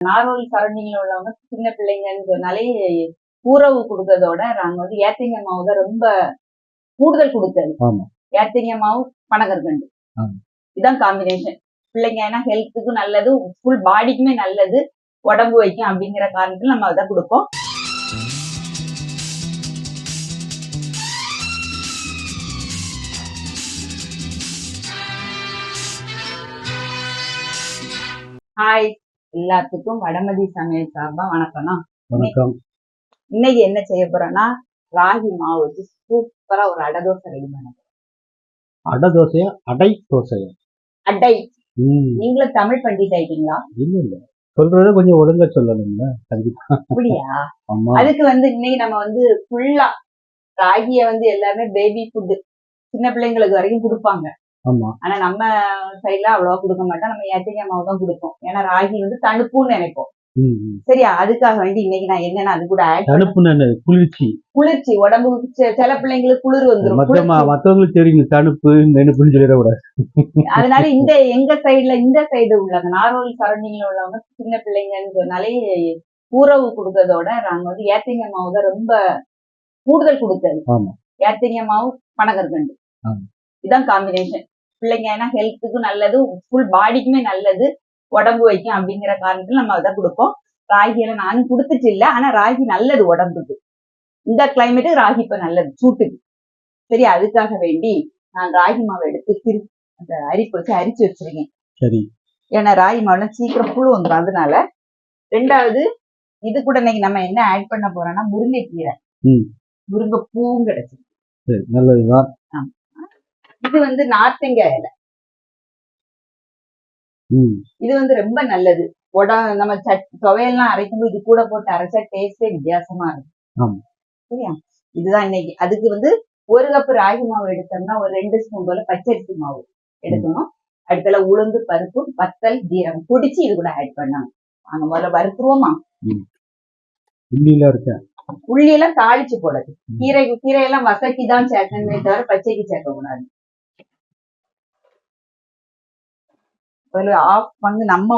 Normal சரௌண்டிங்ல உள்ளவங்க சின்ன பிள்ளைங்கன்னு சொன்னாலே ஊறவு கொடுக்கறதோட நாங்க வந்து ஏத்திங்க மாவு தான் ரொம்ப கூடுதல் கொடுத்தது. ஏத்திங்க மாவு பனகற்கண்டு இதான் காம்பினேஷன். பிள்ளைங்க ஏன்னா ஹெல்த்துக்கும் நல்லது, ஃபுல் பாடிக்குமே நல்லது, உடம்பு வைக்கும் அப்படிங்கிற காரணத்துல நம்ம அதான் கொடுப்போம். ஹாய், எல்லாத்துக்கும் வடமதி சமையல் சார்பா வணக்கம்னா. வணக்கம். இன்னைக்கு என்ன செய்ய போறோம்னா, ராகி மாவு வச்சு சூப்பரா ஒரு அடை தோசை ரெடி பண்ண போறோம். அடை தோசையா? அடை தோசையா? அடை. நீங்களும் தமிழ் பண்டிட் ஆயிட்டீங்களா? இல்ல சொல்றது கொஞ்சம் ஒழுங்கா சொல்லணும்ல. கண்டிப்பா. அப்படியா? அதுக்கு வந்து இன்னைக்கு நம்ம வந்து ஃபுல்லா ராகிய வந்து எல்லாமே பேபி ஃபுட், சின்ன பிள்ளைங்களுக்கு வரைக்கும் கொடுப்பாங்க. ஆனா நம்ம சைட்ல அவ்வளவா கொடுக்க மாட்டோம். நம்ம ஏத்திங்க மாவு தான் கொடுப்போம். ஏன்னா ராகி வந்து தணுப்புன்னு நினைப்போம். சரியா? அதுக்காக வேண்டி இன்னைக்கு நான் என்னன்னா அது கூட குளிர்ச்சி குளிர்ச்சி உடம்புக்கு சில பிள்ளைங்களுக்கு குளிர் வந்துடும். மத்தவங்களுக்கு தெரியும் தணுப்பு நெருப்புன்னு சொல்லிடக்கூடாது. அதனால எங்க சைடுல இந்த சைடு உள்ளவங்க நார்மல் சரௌண்டிங்ல உள்ளவங்க சின்ன பிள்ளைங்கன்னு சொன்னாலே ஊறவு கொடுக்கறதோட நாங்க வந்து ஏத்திங்க மாவு தான் ரொம்ப கூடுதல் கொடுத்தது. ஏத்திங்க மாவு பனகற்கண்டு இதான் காம்பினேஷன். பிள்ளைங்க ஏன்னா ஹெல்த்துக்கும் நல்லது, ஃபுல் பாடிக்குமே நல்லது, உடம்பு வைக்கும் அப்படிங்கிற காரணத்துல நம்ம அதான் கொடுப்போம். ராகியில நானும் கொடுத்துட்டு இல்லை, ஆனா ராகி நல்லது உடம்புக்கு. இந்த கிளைமேட்டு ராகி இப்ப நல்லது சூட்டுக்கு. சரி, அதுக்காக வேண்டி நான் ராகி மாவை எடுத்து அந்த அரிப்பு வச்சு அரிச்சு வச்சிருக்கேன். சரி, ஏன்னா ராகி மாவுல சீக்கிரம் புழு வந்துடும். அதனால ரெண்டாவது இது கூட இன்னைக்கு நம்ம என்ன ஆட் பண்ண போறோம்னா முருங்கைக்கீரை, முருங்கை பூவும் கிடைச்சிருக்கு. நல்லதுதான். இது வந்து நார்த்தங்காய் இலை. இது வந்து ரொம்ப நல்லது. நம்ம துவையெல்லாம் அரைக்கும்போது இது கூட போட்டு அரைச்சா டேஸ்டே வித்தியாசமா இருக்கும். சரியா? இதுதான் இன்னைக்கு. அதுக்கு வந்து 1 கப் ராகி மாவு எடுத்தோம்னா ஒரு 2 ஸ்பூன் போல பச்சரிசி மாவு எடுக்கணும். அடுத்தல உளுந்து, பருப்பு, வத்தல், ஜீரகம் பொடிச்சு இது கூட ஆட் பண்ணணும். நாங்க முதல்ல வறுத்துருவோமா? உள்ளி எல்லாம் தாளிச்சு போடுறது. கீரையெல்லாம் வசக்கி தான் சேர்க்கணுமே தவிர பச்சைக்கு சேர்க்க கூடாது. ஒரு ஆஃப் வந்து நம்ம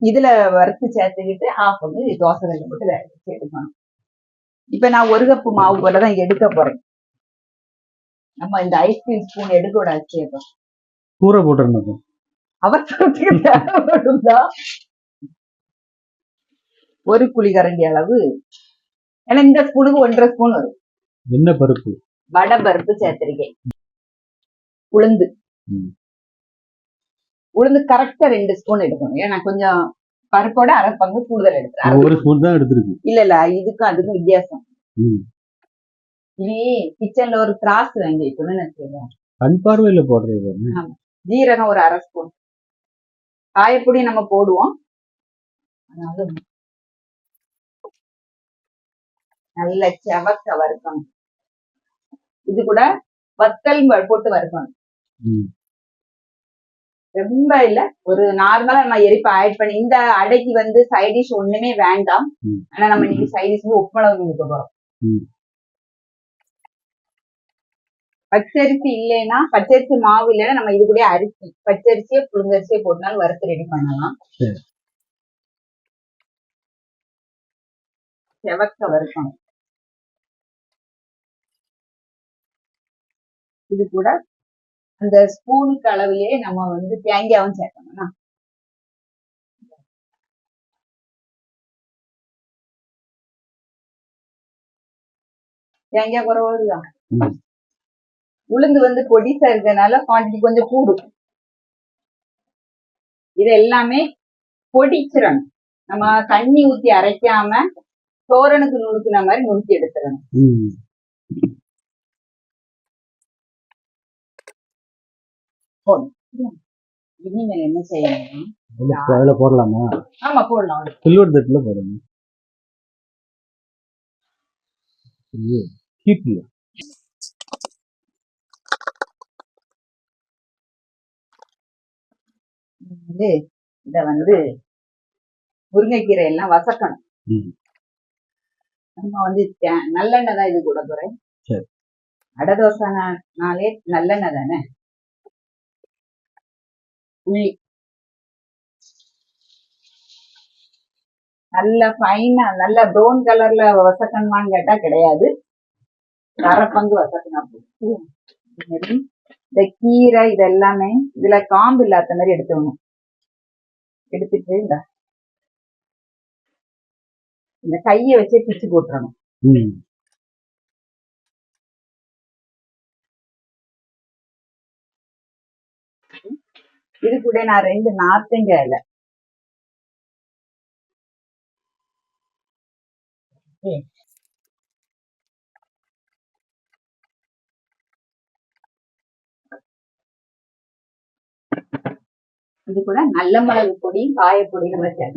இதுல வறுத்து சேர்த்துக்கிட்டு ஆஃப் வந்து தோசை கல்ல போட்டு வேக வச்சு எடுக்கணும். இப்ப நான் 1 கப் மாவு போலதான் எடுக்க போறேன். நம்ம இந்த ஐஸ்கிரீம் ஸ்பூன் எடுக்க கூடாது. சேர்ப்போம். கூரை போட்டுருந்தோம். அவசரத்துக்கு தேவைப்படுதா? 1 குழிக்கரண்டி அளவு. ஏன்னா இந்த ஸ்பூனுக்கு 1.5 ஸ்பூன் வரும். என்ன பருப்பு? வடை பருப்பு சேர்த்திருக்கேன். உளுந்து கரெக்டா 2 ஸ்பூன் எடுக்கணும். ஏன்னா கொஞ்சம் பருப்போட அரை பங்கு கூடுதல் எடுத்துறேன். 1 ஸ்பூன் தான் எடுத்துருக்கு. இல்ல இதுக்கும் அதுக்கும் வித்தியாசம். இனி கிச்சன்ல ஒரு திராஸ் வாங்கி வைக்கணும். கண் பார்வையில போடுறது. ஜீரகம் ஒரு அரை ஸ்பூன். காயப்பொடி நம்ம போடுவோம். நல்ல செவக்க வறுக்கணும். இது கூட வத்தல் போட்டு வறுக்கணும். ரொம்ப இல்ல, ஒரு நார்மலா நம்ம எரிப்பை ஆட் பண்ணி. இந்த அடைக்கு வந்து சைடிஷ் ஒண்ணுமே வேண்டாம். ஆனா நம்ம இன்னைக்கு சைடிஷ் உப்புமிளகு கொடுக்க போறோம். பச்சரிசி இல்லைன்னா, பச்சரிசி மாவு இல்லைன்னா நம்ம இது கூட அரிசி பச்சரிசியே புழுங்கரிசியே போட்டாலும் வறுத்து ரெடி பண்ணலாம். செவக்க வறுக்கணும். இது கூட அந்த ஸ்பூனுக்கு அளவிலே நம்ம வந்து தேங்காயும் சேர்க்கணும். தேங்காய் குறைவுதான். உளுந்து வந்து பொடிசா இருக்கிறதுனால குவான்டிட்டி கொஞ்சம் கூடும். இது எல்லாமே பொடிச்சிடணும். நம்ம தண்ணி ஊத்தி அரைக்காம தோரனுக்கு நுணுக்குன மாதிரி நுணுக்கி எடுத்துடணும். இனிமேல் என்ன செய்யணும்? போடலாமா? ஆமா போடலாம். சில்வர் தட்டுல போடணும். இத வந்து முருங்கைக்கீரை எல்லாம் வசக்கணும். நம்ம வந்து நல்லெண்ணெய் தான் இது கூட போறேன். அடை தோசைனாலே நல்லெண்ணெய் தானே. உள்ளி, நல்ல ஃபைனா நல்ல ப்ரௌன் கலர்ல வசக்கணுமான்னு கேட்டா கிடையாது. அரை பங்கு வசக்கனா போதும். இந்த கீரை இது எல்லாமே இதுல காம்பு இல்லாத மாதிரி எடுத்துக்கணும். எடுத்துட்டு இந்த கைய வச்சே பிச்சு போட்டுறணும். இது கூட நான் 2 நார்த்தங்காய் இலை இது கூட நல்ல மிளகு பொடி காயப்பொடியும் வச்சேன்.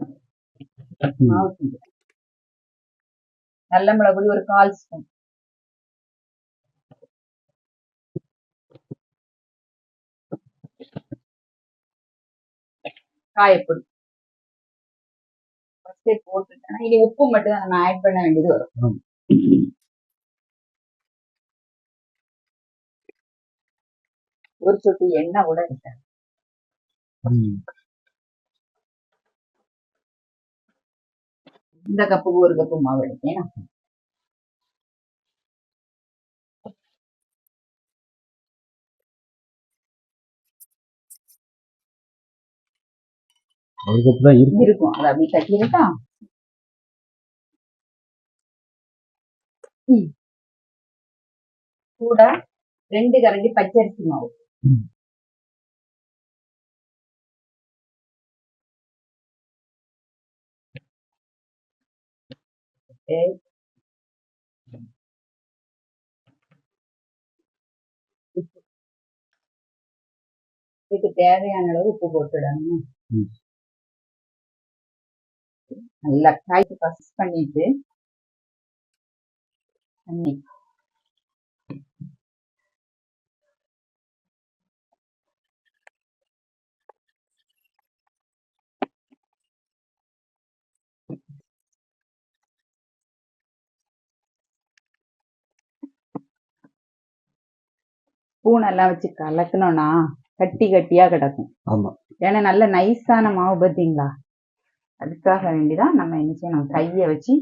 நல்ல மிளகு பொடி ஒரு 1/4 ஸ்பூன், காயப்பொடி போட்டுட்டேன்னா இது உப்பு மட்டும் தான் நம்ம ஆட் பண்ண வேண்டியது வரும். ஒரு சொட்டு எண்ணெய் கூட விட்டேன். இந்த கப்புக்கு 1 கப்பு மாவு எடுத்தேன். இருக்கும் அதை அப்படி தட்டிட்டா கூட 2 கரண்டி பச்சரிசி மாவு, இதுக்கு தேவையான அளவு உப்பு போட்டுடணும். நல்லா காய்ச்சி பஸ் பண்ணிட்டு தண்ணி ஸ்பூன் எல்லாம் வச்சு கலக்கணும்னா கட்டி கட்டியா கிடக்கும். ஆமா, ஏன்னா நல்ல நைஸான மாவு பார்த்தீங்களா, அதுக்காக வேண்டிதான் நம்ம என்ன செய்யணும், கைய வச்சு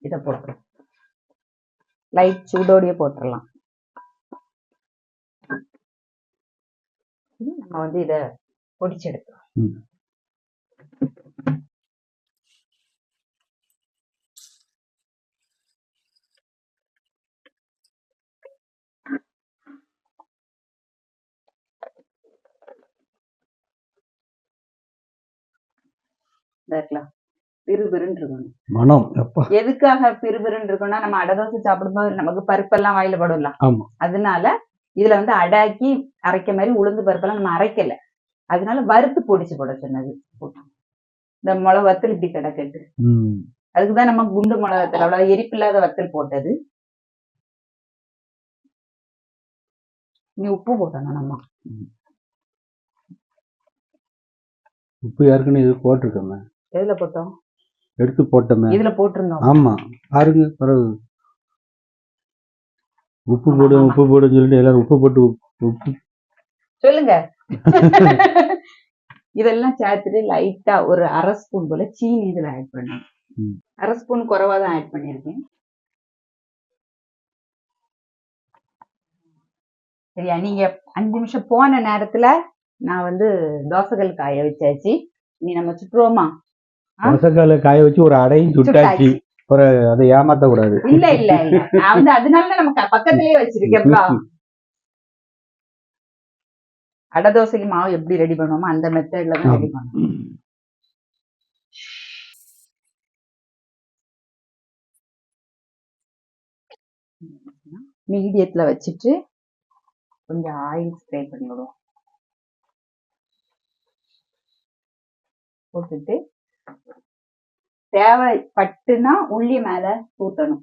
இதை போட்டுறோம். லைட் சூடோடைய போட்டுடலாம். நம்ம இத பொடிச்சு எடுக்கிறோம். பிறுபிறுன்னு இருக்கணும் மனம். எதுக்காக பிறுபிறுன்னு இருக்கும்னா, நம்ம அடை தோசை சாப்பிடும்போது நமக்கு பருப்பெல்லாம் வாயில படலாம். அதனால இதுல அடாக்கி அரைக்க மாதிரி உளுந்து பருப்பெல்லாம் நம்ம அரைக்கல, அதனால வறுத்து பொடிச்சு போட சொன்னது. இந்த மிளகு வத்தல் இப்படி கிடக்கட்டு, அதுக்குதான் நம்ம குண்டு மிளகு வத்தல், அவ்வளவு எரிப்பில்லாத வத்தல் போட்டது. நீ உப்பு போட்டணும். நம்ம உப்பு ஏற்கனவே இது போட்டிருக்கோமே. எதுல போட்டோம்? எடுத்து போட்டோமே, இதுல போட்டிருந்தோம். ஆமா, பாருங்க. பிறகு உப்பு போடு உப்பு போடுன்னு சொல்லிட்டு எல்லாரும் உப்பு போட்டு உப்பு சொல்லுங்க. இதெல்லாம் சேர்த்துட்டு லைட்டா ஒரு 1/2 ஸ்பூன் போல சீனி இதுல ஆட் பண்ணேன். 1/2 ஸ்பூன் குறைவா தான் ஆட் பண்ணிருக்கேன். சரியா? நீங்க 5 நிமிஷம் போன நேரத்துல நான் தோசைகள் காய வச்சாச்சு. நீ நம்ம சுற்றுவோமா? தோசைக்கல்ல காய வச்சு ஒரு அடையும் சுட்டாச்சு. அதை ஏமாத்த கூடாது. இல்ல இல்ல இல்ல, நான் அதனாலதான் நம்ம பக்கத்திலேயே வச்சிருக்கேன்ப்பா. அடை தோசைக்கு மாவு எப்படி ரெடி பண்ணுவோமோ அந்த மெத்தட்ல தான் ரெடி பண்ணுவோம். மீடியத்துல வச்சுட்டு கொஞ்சம் ஆயில் ஸ்ப்ரே பண்ணி விடுவோம். போட்டுட்டு தேவைப்பட்டுனா உள்ளி மேல ஊத்தணும்.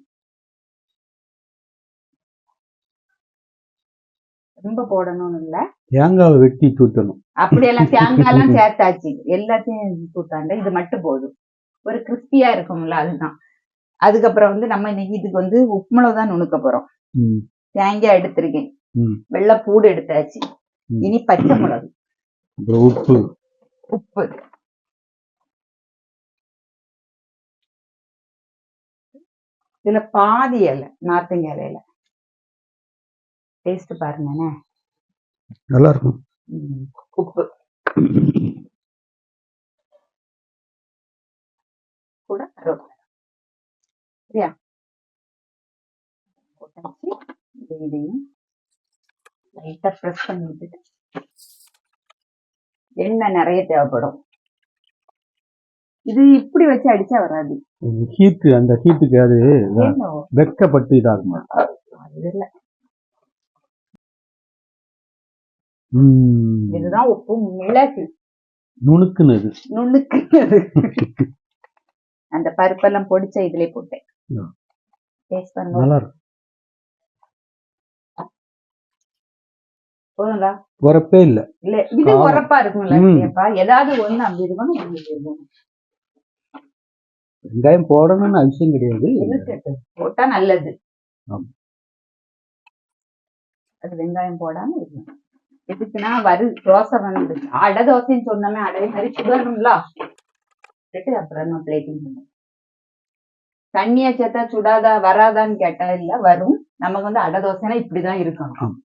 ரொம்ப போடணும்னு இல்ல, தேங்காவை வெட்டி தூத்தணும். அப்படியெல்லாம் தேங்காய் எல்லாம் சேர்த்தாச்சு, எல்லாத்தையும் தூத்தாண்ட இது மட்டும் போதும். ஒரு கிறிஸ்பியா இருக்கும்ல, அதுதான். அதுக்கப்புறம் நம்ம இன்னைக்கு இதுக்கு உப்புமிளகு தான் நுணுக்க போறோம். தேங்காய் எடுத்திருக்கேன், வெள்ளை பூடு எடுத்தாச்சு. இனி பச்சை மிளகு, உப்பு, உப்பு, இதுல பாதி இலை நார்த்தங்காய் இலையில டேஸ்ட் பாருங்க, நல்லா இருக்கும். உப்பு கூட சரியா போட்டாச்சு. இதையும் லைட்டா ப்ரெஸ் பண்ணி விட்டுட்டு எண்ணெய் நிறைய தேவைப்படும். இது இப்படி வச்சு அடிச்சா வராது, ஹீட்டு, அந்த ஹீட்டுக்கு அது வெக்கப்பட்டு இதாகும். இதுதான் உப்பு, மிளகு நுணுக்குனது. அந்த பருப்பெல்லாம் பொடிச்ச இதுல போட்டேன். டேஸ்ட் பண்ணுங்க, நல்லா இருக்கும். போதுங்களா? உரப்பே இல்ல. இல்ல இது உரப்பா இருக்கும்ல, ஏதாவது ஒண்ணு அப்படி இருக்கணும். வெங்காயம் போடணும்னு அவசியம் கிடையாது, போட்டா நல்லது. அது வெங்காயம் போடாம இருக்கணும். எதுக்குன்னா தோசை வந்து அடை தோசைன்னு சொன்னோமே, அடை மாதிரி சுடணும்ல, அப்புறம் நம்ம பிளேட்டிங் பண்ணுவோம். தண்ணியா சேர்த்தா சுடாதா வராதான்னு கேட்டா இல்ல, வரும். நமக்கு வந்து அடை தோசைனா இப்படிதான் இருக்கணும்.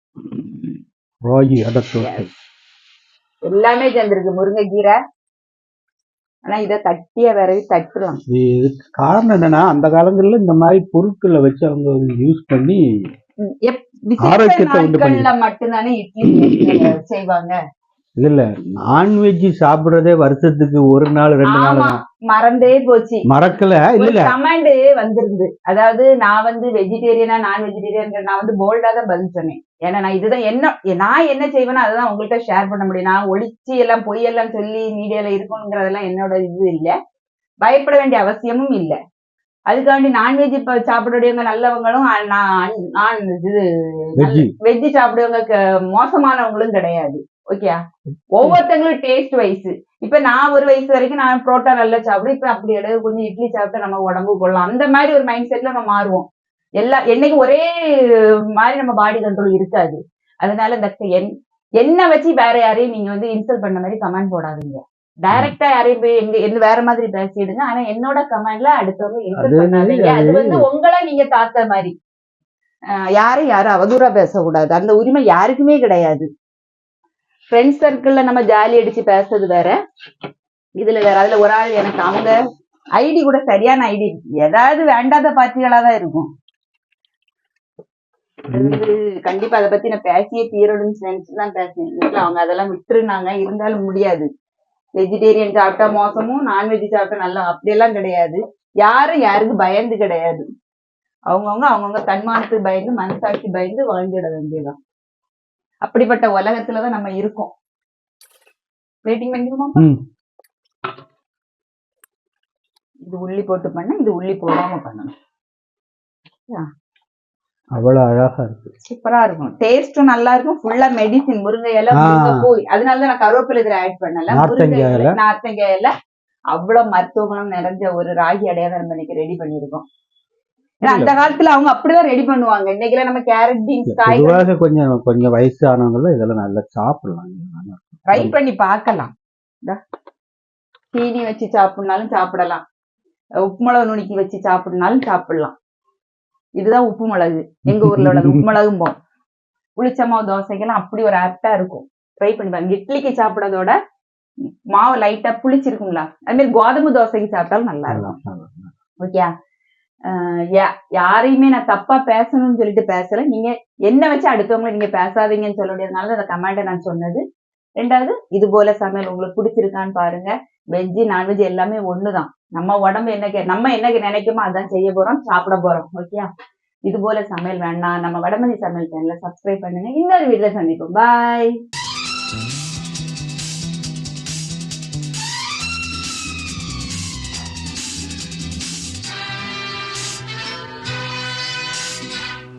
ராகி அடை தோசை எல்லாமே சேர்ந்துருக்கு, முருங்கைக்கீரை. ஆனா இதை தட்டிய விரவி தட்டுலாம். இதுக்கு காரணம் என்னன்னா, அந்த காலங்கள்ல இந்த மாதிரி பொருட்களை வச்சு அவங்க யூஸ் பண்ணி நாட்கள்ல மட்டும்தானே இட்லி செய்வாங்க. இல்ல நான்வெஜ் சாப்பிடுறதே வருஷத்துக்கு 1 நாள் 2 நாள் தான். மறந்தே போச்சு, மறக்கல. இல்ல கமெண்ட் வந்திருந்து, அதாவது நான் வந்து வெஜிடேரியனா நான் வெஜிடேரியன், நான் வந்து போல்டா தான் பதில் சொன்னேன். ஏன்னா நான் இதுதான் நான் என்ன செய்வேன்னா அதுதான் உங்கள்கிட்ட ஷேர் பண்ண முடியும். நான் ஒளிச்சு எல்லாம் பொய்யெல்லாம் சொல்லி மீடியால இருக்கணுங்கிறதெல்லாம் என்னோட இது இல்ல, பயப்பட வேண்டிய அவசியமும் இல்லை. அதுக்காண்டி நான்வெஜ் சாப்பிடக்கூடியவங்க நல்லவங்களும் வெஜ் சாப்பிடுவவங்க மோசமானவங்களும் கிடையாது. ஓகே, ஒவ்வொருத்தங்களும் டேஸ்ட் வைஸ். இப்ப நான் ஒரு வயசு வரைக்கும் நான் புரோட்டா நல்லா சாப்பிடுவேன், இப்ப அப்படி எடுத்து கொஞ்சம் இட்லி சாப்பிட்டா நம்ம உடம்பு கொள்ளலாம், அந்த மாதிரி ஒரு மைண்ட் செட்ல நம்ம மாறுவோம். என்னைக்கு ஒரே மாதிரி நம்ம பாடி கண்ட்ரோல் இருக்காது. அதனால இந்த என்ன வச்சு வேற யாரையும் நீங்க வந்து இன்சல்ட் பண்ண மாதிரி கமெண்ட் போடாதீங்க. டைரக்டா யாரையும் போய் எங்க வேற மாதிரி பேசிடுங்க. ஆனா என்னோட கமெண்ட்ல அடுத்தவங்க இன்சல்ட் பண்ணாதீங்க. அது வந்து உங்களை நீங்க தாத்த மாதிரி. யாரும் அவதூறா பேசக்கூடாது, அந்த உரிமை யாருக்குமே கிடையாது. ஃப்ரெண்ட்ஸ் சர்க்கிள்ல நம்ம ஜாலி அடிச்சு பேசுறது வேற, இதுல வேற. அதுல ஒரு ஆள் எனக்கு அவங்க ஐடி கூட சரியான ஐடி ஏதாவது வேண்டாத பார்ட்டிகளா தான் இருக்கும். கண்டிப்பா அதை பத்தி நான் பேசியே தீரணும்னு நினைச்சுதான் பேசினேன். அவங்க அதெல்லாம் விட்டுருந்தாங்க, இருந்தாலும் முடியாது. வெஜிடேரியன் சாப்பிட்டா மோசமும் நான்வெஜ் சாப்பிட்டா நல்லா அப்படியெல்லாம் கிடையாது. யாரும் யாருக்கு பயந்து கிடையாது. அவங்கவுங்க தன்மானத்துக்கு பயந்து மனசாட்சி பயந்து வாழ்ந்துட வேண்டியதான். அப்படிப்பட்ட உலகத்துலதான் நம்ம இருக்கோம். வெயிட்டிங் பண்ணிக்கணுமா? இது உள்ளி போட்டு பண்ண, இது உள்ளி போடாம பண்ணணும். அவ்வளவு அழகா இருக்கு, சூப்பரா இருக்கும், டேஸ்டும் நல்லா இருக்கும். ஃபுல்லா மெடிசின், முருங்கை இலை, முருங்கைப்பூ. அதனாலதான் நான் கருவேப்பிலை இதுல ஆட் பண்ணல. நார்த்தங்காய் இலை அவ்வளவு மருத்துவ குணம் நிறைஞ்ச ஒரு ராகி அடையாதான் நம்ம இன்னைக்கு ரெடி பண்ணிருக்கோம். அந்த காலத்துல அவங்க அப்படிதான் ரெடி பண்ணுவாங்க. இன்னைக்குல நம்ம கேரட், பீன்ஸ், காய்கறி கொஞ்சம் வயசானவங்க இதெல்லாம் நல்லா சாப்பிடலாம், ட்ரை பண்ணி பார்க்கலாம். சீனி வச்சு சாப்பிடனாலும் சாப்பிடலாம், உப்பு மிளகு நுணுக்கி வச்சு சாப்பிடனாலும் சாப்பிடலாம். இதுதான் உப்பு மிளகு, எங்க ஊர்ல உள்ள உப்பு மிளகும் போம். புளிச்சமாவு தோசைக்கெல்லாம் அப்படி ஒரு ஆப்டா இருக்கும், ட்ரை பண்ணி பாருங்க. இட்லிக்கு சாப்பிடறதோட மாவு லைட்டா புளிச்சிருக்குங்களா, அது மாதிரி கோதுமை தோசைக்கு சாப்பிட்டாலும் நல்லா இருக்கும். ஓகே, யாரையுமே நான் தப்பா பேசணும்னு சொல்லிட்டு பேசல. நீங்க என்ன வச்சு அடுத்தவங்களை நீங்க பேசாதீங்கன்னு சொல்ல முடியாதனால அந்த கமெண்ட்டை நான் சொன்னது. ரெண்டாவது, இது போல சமையல் உங்களுக்கு பிடிச்சிருக்கான்னு பாருங்க. வெஜ் நான்வெஜ் எல்லாமே ஒண்ணுதான். நம்ம உடம்பு நம்ம என்ன நினைக்குமோ அதான் செய்ய போறோம், சாப்பிட போறோம். ஓகே, இது போல சமையல் வேணா நம்ம வடமதி சமையல் சேனலை சப்ஸ்கிரைப் பண்ணுங்க. இன்னொரு வீடியோல சந்திப்போம். பாய்.